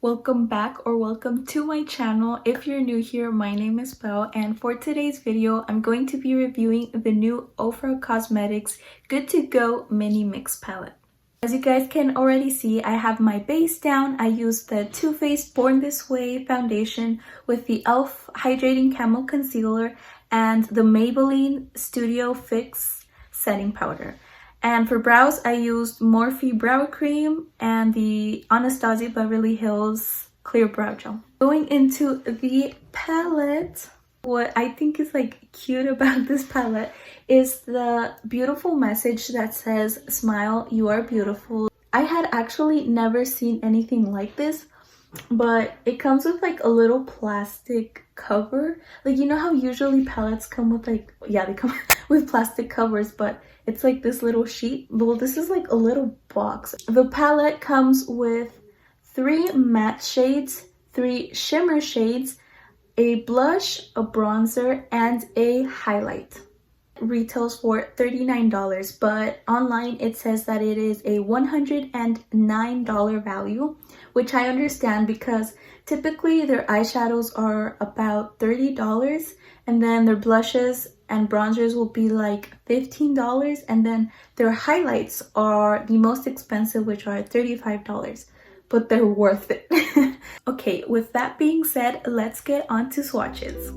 Welcome back or welcome to my channel. If you're new here, my name is Belle, and for today's video, I'm going to be reviewing the new Ofra Cosmetics Good to Go Mini Mix Palette. As you guys can already see, I have my base down. I used the Too Faced Born This Way foundation with the e.l.f. Hydrating Camo Concealer and the Maybelline Studio Fix Setting Powder. And for brows, I used Morphe Brow Cream and the Anastasia Beverly Hills Clear Brow Gel. Going into the palette, what I think is cute about this palette is the beautiful message that says, "Smile, you are beautiful." I had actually never seen anything like this, but it comes with a little plastic cover. You know how usually palettes come with they come with plastic covers, but it's this little sheet. Well, this is a little box. The palette comes with 3 matte shades, 3 shimmer shades, a blush, a bronzer, and a highlight. Retails for $39, but online it says that it is a $109 value, which I understand because typically their eyeshadows are about $30, and then their blushes and bronzers will be $15, and then their highlights are the most expensive, which are $35, but they're worth it. Okay, with that being said, let's get on to swatches.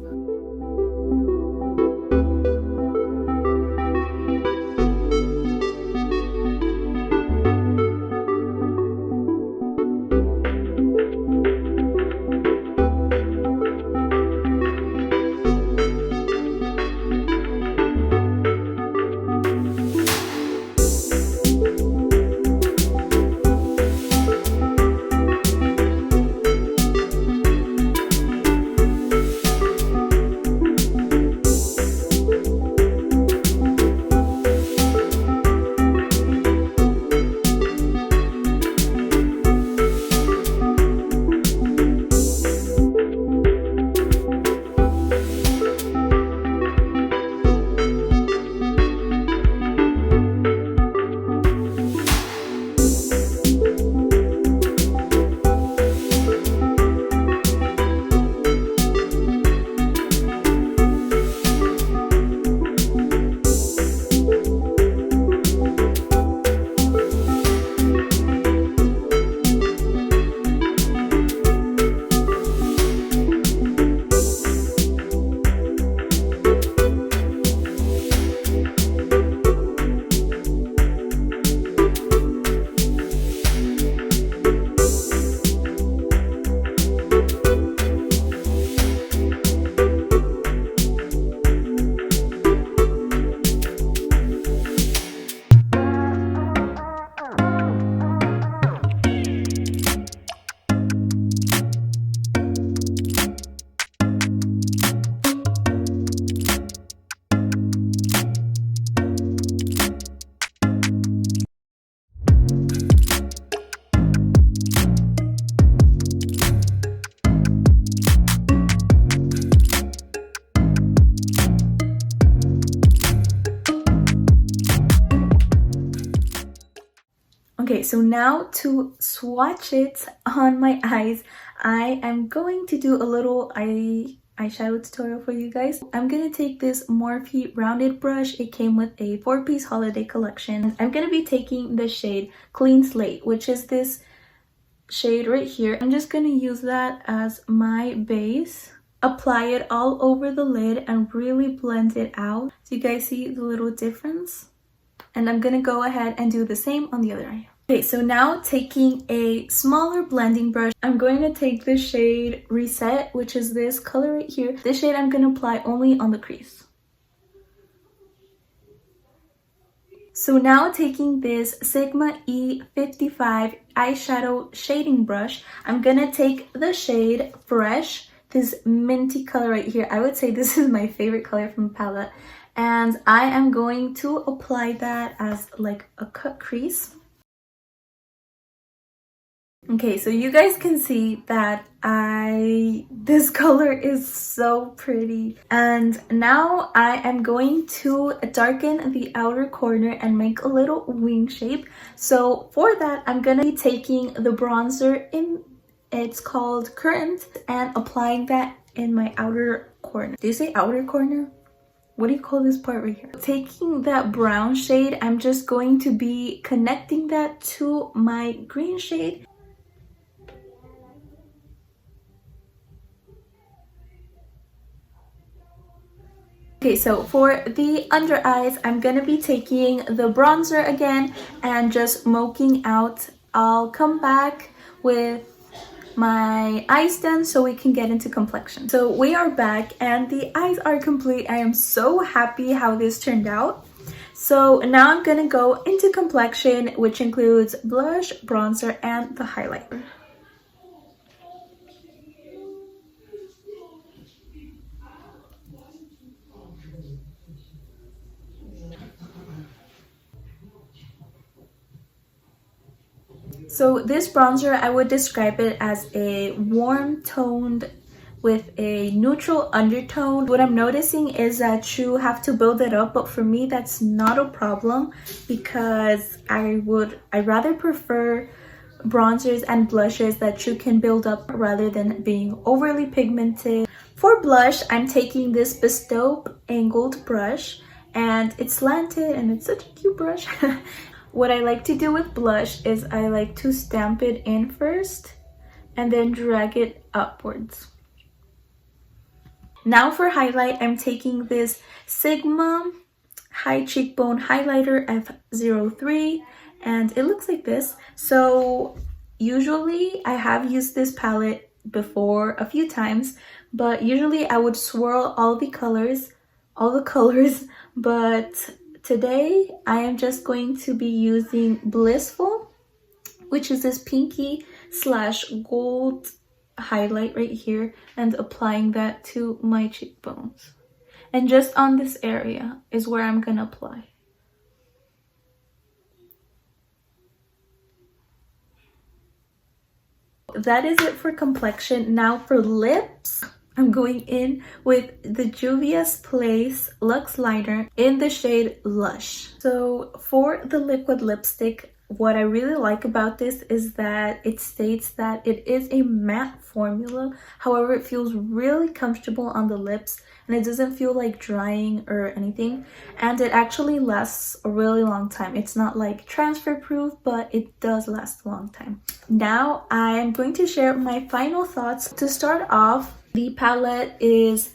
Okay, so now to swatch it on my eyes, I am going to do a little eyeshadow tutorial for you guys. I'm gonna take this Morphe rounded brush. It came with a 4-piece holiday collection. I'm gonna be taking the shade Clean Slate, which is this shade right here. I'm just gonna use that as my base. Apply it all over the lid and really blend it out. So you guys see the little difference? And I'm gonna go ahead and do the same on the other eye. Okay, so now taking a smaller blending brush, I'm going to take the shade Reset, which is this color right here. This shade I'm going to apply only on the crease. So now taking this Sigma E55 eyeshadow shading brush, I'm going to take the shade Fresh, this minty color right here. I would say this is my favorite color from the palette. And I am going to apply that as a cut crease. Okay, so you guys can see that this color is so pretty. And now I am going to darken the outer corner and make a little wing shape. So for that, I'm gonna be taking the bronzer in It's called Current, and applying that in my outer corner. Do you say outer corner? What do you call this part right here? Taking that brown shade, I'm just going to be connecting that to my green shade. Okay, so for the under eyes, I'm gonna be taking the bronzer again and just smoking out. I'll come back with my eyes done so we can get into complexion. So we are back and the eyes are complete. I am so happy how this turned out. So now I'm gonna go into complexion, which includes blush, bronzer, and the highlighter. So this bronzer, I would describe it as a warm toned with a neutral undertone. What I'm noticing is that you have to build it up, but for me that's not a problem because I rather prefer bronzers and blushes that you can build up rather than being overly pigmented. For blush, I'm taking this Bestow angled brush, and it's slanted and it's such a cute brush. What I like to do with blush is I like to stamp it in first and then drag it upwards. Now for highlight, I'm taking this Sigma High Cheekbone Highlighter F03, and it looks like this. So usually I have used this palette before a few times, but usually I would swirl all the colors, but today I am just going to be using Blissful, which is this pinky / gold highlight right here, and applying that to my cheekbones. And just on this area is where I'm gonna apply. That is it for complexion. Now for lips, I'm going in with the Juvia's Place Luxe Liner in the shade Lush. So for the liquid lipstick, what I really like about this is that it states that it is a matte formula. However, it feels really comfortable on the lips and it doesn't feel like drying or anything. And it actually lasts a really long time. It's not like transfer proof, but it does last a long time. Now I'm going to share my final thoughts. To start off, the palette is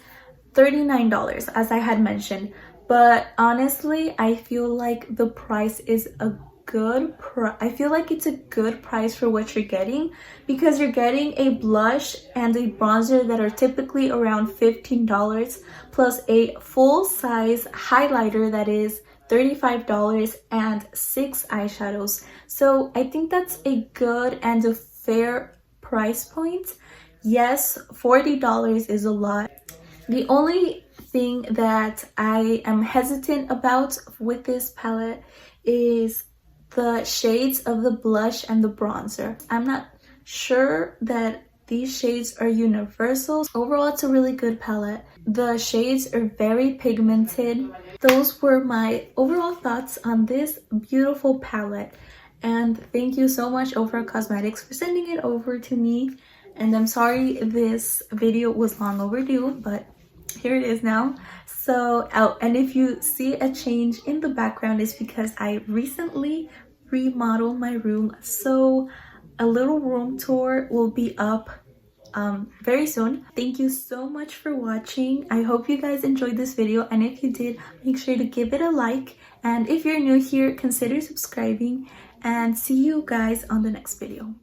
$39, as I had mentioned. But honestly, I feel like the price is a I feel like it's a good price for what you're getting, because you're getting a blush and a bronzer that are typically around $15, plus a full-size highlighter that is $35 and 6 eyeshadows. So I think that's a good and a fair price point. Yes, $40 is a lot. The only thing that I am hesitant about with this palette is the shades of the blush and the bronzer. I'm not sure that these shades are universal. Overall, it's a really good palette. The shades are very pigmented. Those were my overall thoughts on this beautiful palette. And thank you so much, Ofra Cosmetics, for sending it over to me. And I'm sorry this video was long overdue, but here it is now. So, and if you see a change in the background, it's because I recently remodeled my room. So a little room tour will be up very soon. Thank you so much for watching. I hope you guys enjoyed this video, and if you did, make sure to give it a like. And if you're new here, consider subscribing, and see you guys on the next video.